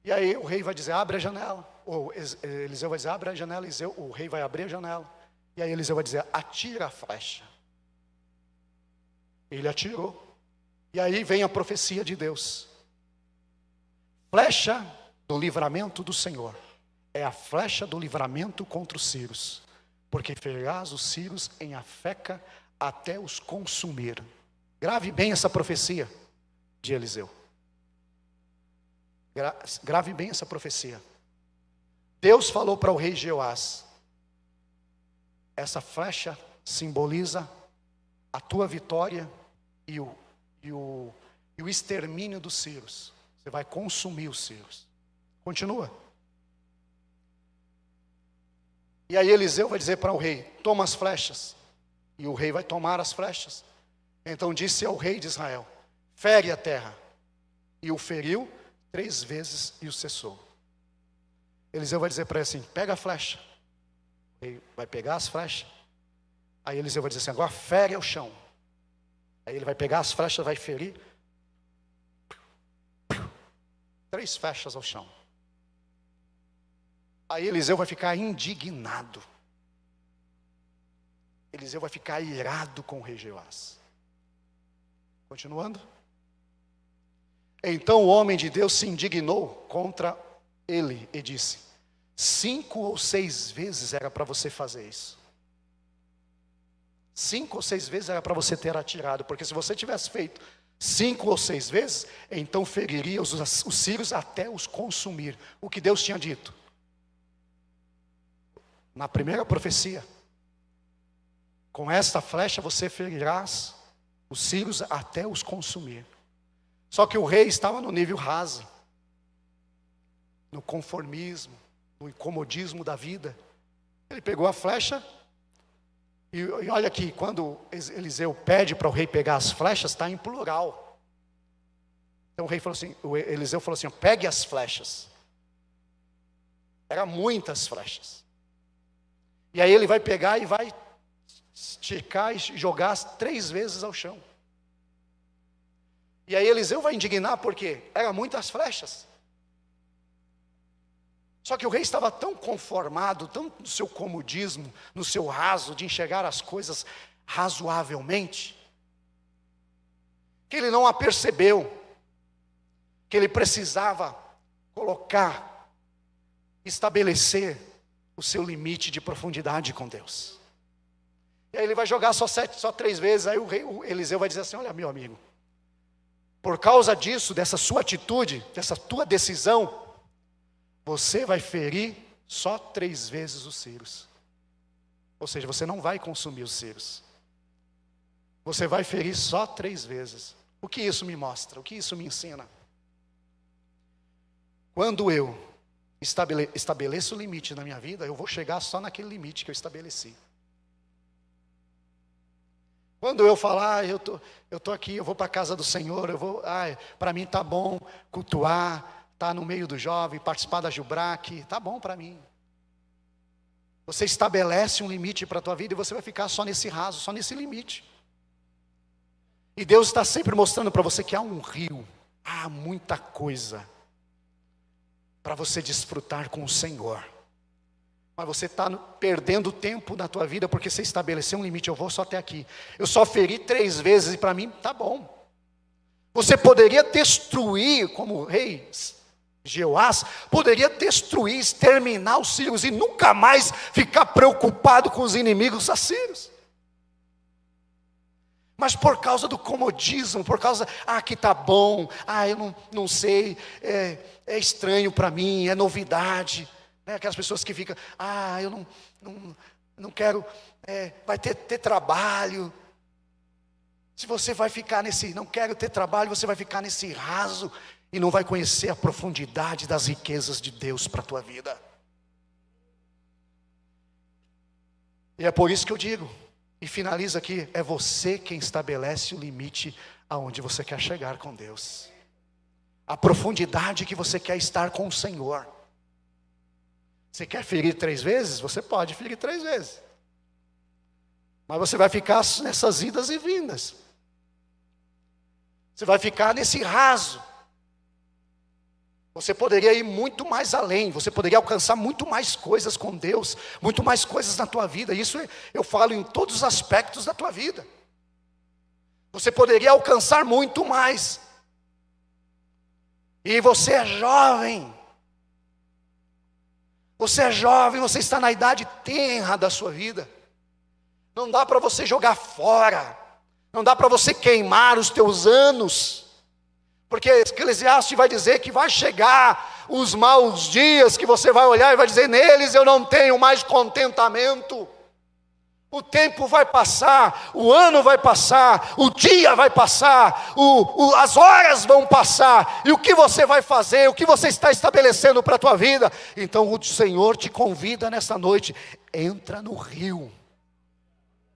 E aí o rei vai dizer, abre a janela. Ou Eliseu vai dizer, abre a janela. O rei vai abrir a janela. E aí Eliseu vai dizer, atira a flecha. Ele atirou. E aí vem a profecia de Deus. Flecha do livramento do Senhor. É a flecha do livramento contra os sírios. Porque ferirás os sírios em Afeca até os consumir. Grave bem essa profecia de Eliseu. Grave bem essa profecia. Deus falou para o rei Jeoás. Essa flecha simboliza a tua vitória e o extermínio dos sírios. Você vai consumir os sírios. Continua. E aí Eliseu vai dizer para o rei, toma as flechas. E o rei vai tomar as flechas. Então disse ao rei de Israel, fere a terra. E o feriu 3 vezes e o cessou. Eliseu vai dizer para ele assim, pega a flecha. O rei vai pegar as flechas. Aí Eliseu vai dizer assim, agora fere ao chão. Aí ele vai pegar as flechas, vai ferir. 3 flechas ao chão. Aí Eliseu vai ficar indignado. Eliseu vai ficar irado com o rei Jeoás. Continuando. Então o homem de Deus se indignou contra ele e disse, 5 ou 6 vezes era para você fazer isso. 5 ou 6 vezes era para você ter atirado, porque se você tivesse feito 5 ou 6 vezes, então feriria os sírios até os consumir. O que Deus tinha dito na primeira profecia: com esta flecha você ferirás os sírios até os consumir. Só que o rei estava no nível raso, no conformismo, no incomodismo da vida. Ele pegou a flecha. E olha aqui, quando Eliseu pede para o rei pegar as flechas, está em plural. Então o Eliseu falou assim: pegue as flechas. Eram muitas flechas. E aí ele vai pegar e vai esticar e jogar 3 vezes ao chão. E aí Eliseu vai indignar porque eram muitas flechas. Só que o rei estava tão conformado, tão no seu comodismo, no seu raso, de enxergar as coisas razoavelmente, que ele não apercebeu que ele precisava estabelecer o seu limite de profundidade com Deus. E aí ele vai jogar só 3 vezes, aí o Eliseu vai dizer assim: olha, meu amigo, por causa disso, dessa sua atitude, dessa tua decisão, você vai ferir só 3 vezes os sírios. Ou seja, você não vai consumir os sírios. Você vai ferir só 3 vezes. O que isso me mostra? O que isso me ensina? Quando eu estabeleço o limite na minha vida, eu vou chegar só naquele limite que eu estabeleci. Quando eu falar, eu tô aqui, eu vou para a casa do Senhor, para mim tá bom cultuar, estar no meio do jovem, participar da Jubrac, está bom para mim. Você estabelece um limite para a tua vida e você vai ficar só nesse raso, só nesse limite. E Deus está sempre mostrando para você que há um rio, há muita coisa para você desfrutar com o Senhor. Mas você está perdendo tempo na tua vida porque você estabeleceu um limite: eu vou só até aqui. Eu só feri 3 vezes e para mim está bom. Você poderia destruir, como o rei Jeoás, poderia destruir, exterminar os sírios e nunca mais ficar preocupado com os inimigos assírios. Mas por causa do comodismo, por causa, aqui está bom, eu não sei, é estranho para mim, é novidade. Aquelas pessoas que ficam, eu não quero, vai ter trabalho. Se você vai ficar não quero ter trabalho, você vai ficar nesse raso e não vai conhecer a profundidade das riquezas de Deus para a tua vida. E é por isso que eu digo, e finalizo aqui: é você quem estabelece o limite aonde você quer chegar com Deus. A profundidade que você quer estar com o Senhor. Você quer ferir 3 vezes? Você pode ferir 3 vezes. Mas você vai ficar nessas idas e vindas. Você vai ficar nesse raso. Você poderia ir muito mais além. Você poderia alcançar muito mais coisas com Deus. Muito mais coisas na tua vida. Isso eu falo em todos os aspectos da tua vida. Você poderia alcançar muito mais. E você é jovem. Você é jovem, você está na idade tenra da sua vida. Não dá para você jogar fora. Não dá para você queimar os teus anos. Porque Eclesiastes vai dizer que vai chegar os maus dias, que você vai olhar e vai dizer: neles eu não tenho mais contentamento. O tempo vai passar, o ano vai passar, o dia vai passar, as horas vão passar, e o que você vai fazer, o que você está estabelecendo para a tua vida? Então o Senhor te convida nessa noite: entra no rio,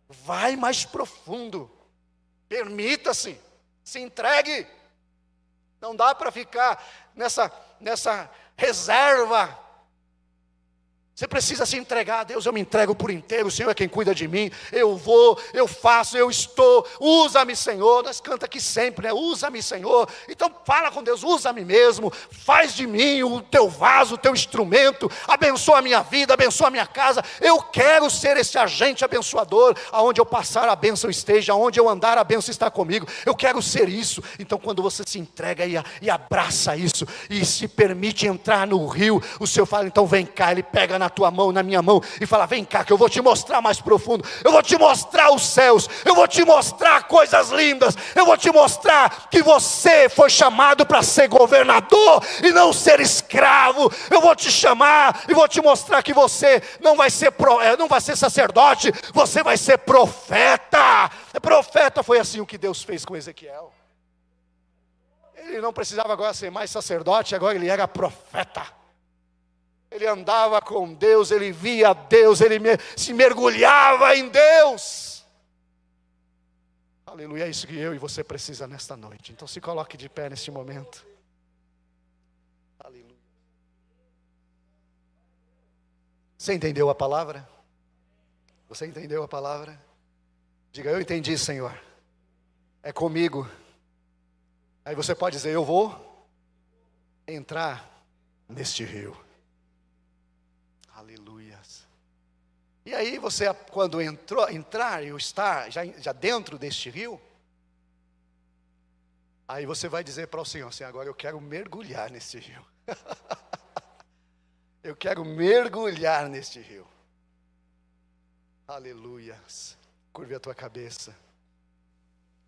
vai mais profundo, permita-se, se entregue. Não dá para ficar nessa reserva. Você precisa se entregar a Deus. Eu me entrego por inteiro, o Senhor é quem cuida de mim. Eu vou, eu faço, eu estou. Usa-me, Senhor. Nós canta aqui sempre, né? Usa-me, Senhor. Então fala com Deus, usa-me mesmo. Faz de mim o teu vaso, o teu instrumento. Abençoa a minha vida, abençoa a minha casa. Eu quero ser esse agente abençoador. Aonde eu passar, a bênção esteja. Aonde eu andar, a bênção está comigo. Eu quero ser isso. Então quando você se entrega e abraça isso, e se permite entrar no rio, o Senhor fala, então vem cá. Ele pega na tua mão, na minha mão, e fala, vem cá que eu vou te mostrar mais profundo, eu vou te mostrar os céus, eu vou te mostrar coisas lindas, eu vou te mostrar que você foi chamado para ser governador e não ser escravo. Eu vou te chamar e vou te mostrar que você não vai ser sacerdote, você vai ser profeta. Profeta. Foi assim o que Deus fez com Ezequiel. Ele não precisava agora ser mais sacerdote, agora ele era profeta. Ele andava com Deus, ele via Deus, ele se mergulhava em Deus. Aleluia, é isso que eu e você precisa nesta noite. Então se coloque de pé neste momento. Aleluia. Você entendeu a palavra? Você entendeu a palavra? Diga, eu entendi, Senhor. É comigo. Aí você pode dizer, eu vou entrar neste rio. Aleluias. E aí você, quando entrar e estar já dentro deste rio, aí você vai dizer para o Senhor, assim, agora eu quero mergulhar neste rio. Eu quero mergulhar neste rio. Aleluias. Curve a tua cabeça.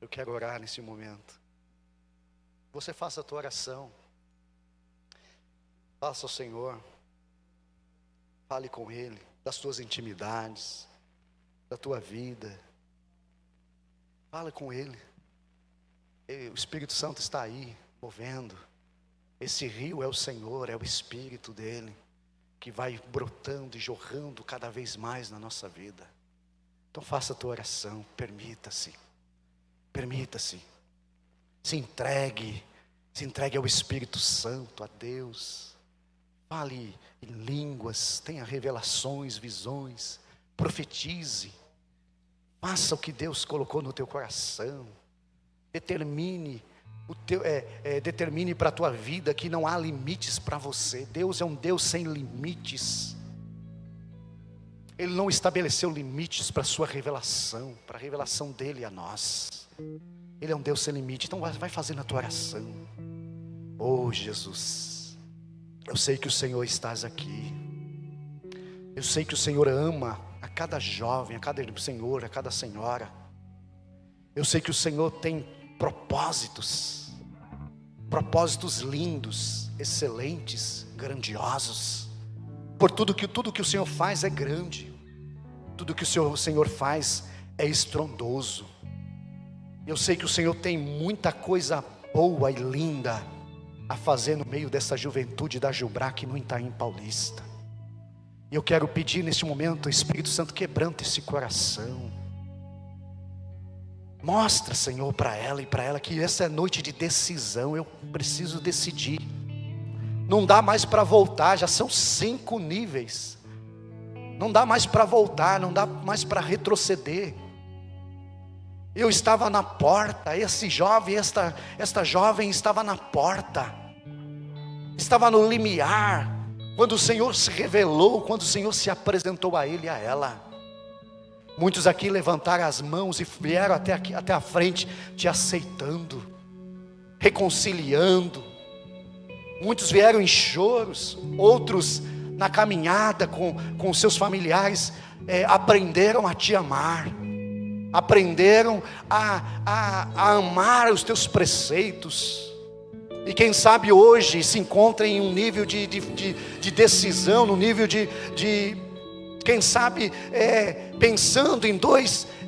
Eu quero orar nesse momento. Você faça a tua oração. Faça ao Senhor. Fale com Ele das tuas intimidades, da tua vida. Fale com Ele. O Espírito Santo está aí, movendo. Esse rio é o Senhor, é o Espírito dEle, que vai brotando e jorrando cada vez mais na nossa vida. Então faça a tua oração, permita-se. Permita-se. Se entregue ao Espírito Santo, a Deus. Fale em línguas, tenha revelações, visões, profetize, faça o que Deus colocou no teu coração, determine para a tua vida que não há limites para você. Deus é um Deus sem limites. Ele não estabeleceu limites para a sua revelação, para a revelação dele a nós. Ele é um Deus sem limite. Então vai fazendo a tua oração. Oh Jesus, eu sei que o Senhor estás aqui. Eu sei que o Senhor ama a cada jovem, a cada senhor, a cada senhora. Eu sei que o Senhor tem propósitos lindos, excelentes, grandiosos. Por tudo que o Senhor faz é grande. Tudo que o Senhor faz é estrondoso. Eu sei que o Senhor tem muita coisa boa e linda a fazer no meio dessa juventude da Jubrac no Itaim Paulista. E eu quero pedir neste momento, Espírito Santo, quebranta esse coração. Mostra, Senhor, para ela e para ela que essa é noite de decisão. Eu preciso decidir. Não dá mais para voltar, já são 5 níveis. Não dá mais para voltar, não dá mais para retroceder. Eu estava na porta, esse jovem, esta jovem estava na porta, estava no limiar, quando o Senhor se revelou, quando o Senhor se apresentou a ele e a ela. Muitos aqui levantaram as mãos e vieram até a frente, te aceitando, reconciliando. Muitos vieram em choros, outros na caminhada com seus familiares, aprenderam a te amar. Aprenderam a amar os teus preceitos. E quem sabe hoje se encontra em um nível de decisão, no nível de quem sabe pensando em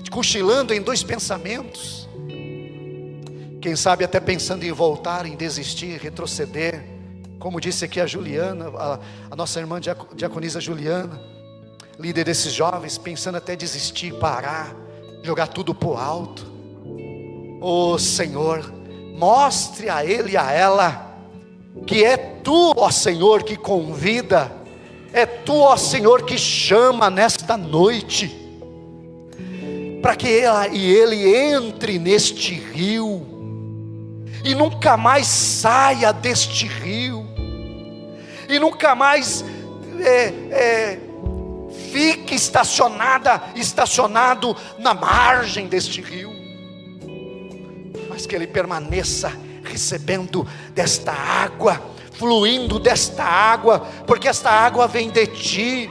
cochilando em 2 pensamentos. Quem sabe até pensando em voltar, em desistir, retroceder. Como disse aqui a Juliana, a nossa irmã diaconisa Juliana, líder desses jovens, pensando até desistir, parar, jogar tudo por alto. Oh Senhor, mostre a ele e a ela que é Tu, ó Senhor, que convida, É Tu, ó Senhor, que chama nesta noite, para que ele entre neste rio, e nunca mais saia deste rio, e nunca mais fique estacionado na margem deste rio, mas que ele permaneça recebendo desta água, fluindo desta água, porque esta água vem de Ti,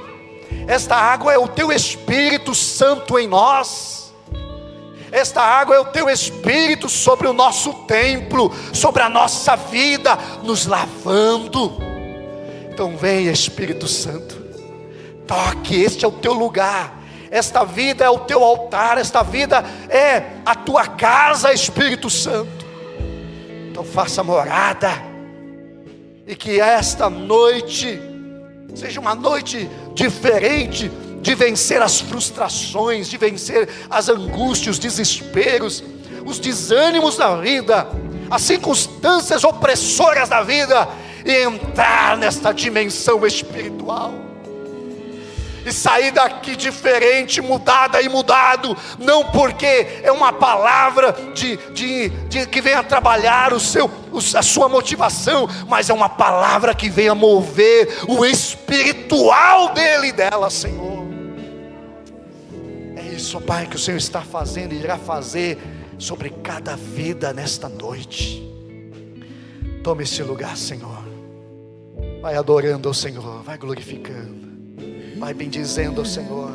esta água é o Teu Espírito Santo em nós, esta água é o Teu Espírito sobre o nosso templo, sobre a nossa vida, nos lavando. Então vem, Espírito Santo, toque, este é o Teu lugar, esta vida é o Teu altar, esta vida é a Tua casa, Espírito Santo. Então faça morada, e que esta noite seja uma noite diferente, de vencer as frustrações, de vencer as angústias, os desesperos, os desânimos da vida, as circunstâncias opressoras da vida, e entrar nesta dimensão espiritual, e sair daqui diferente, mudada e mudado, não porque é uma palavra que venha trabalhar a sua motivação, mas é uma palavra que venha mover o espiritual dele e dela, Senhor. É isso, Pai, que o Senhor está fazendo e irá fazer sobre cada vida nesta noite. Tome esse lugar, Senhor. Vai adorando ao Senhor, vai glorificando, vai bendizendo ao Senhor.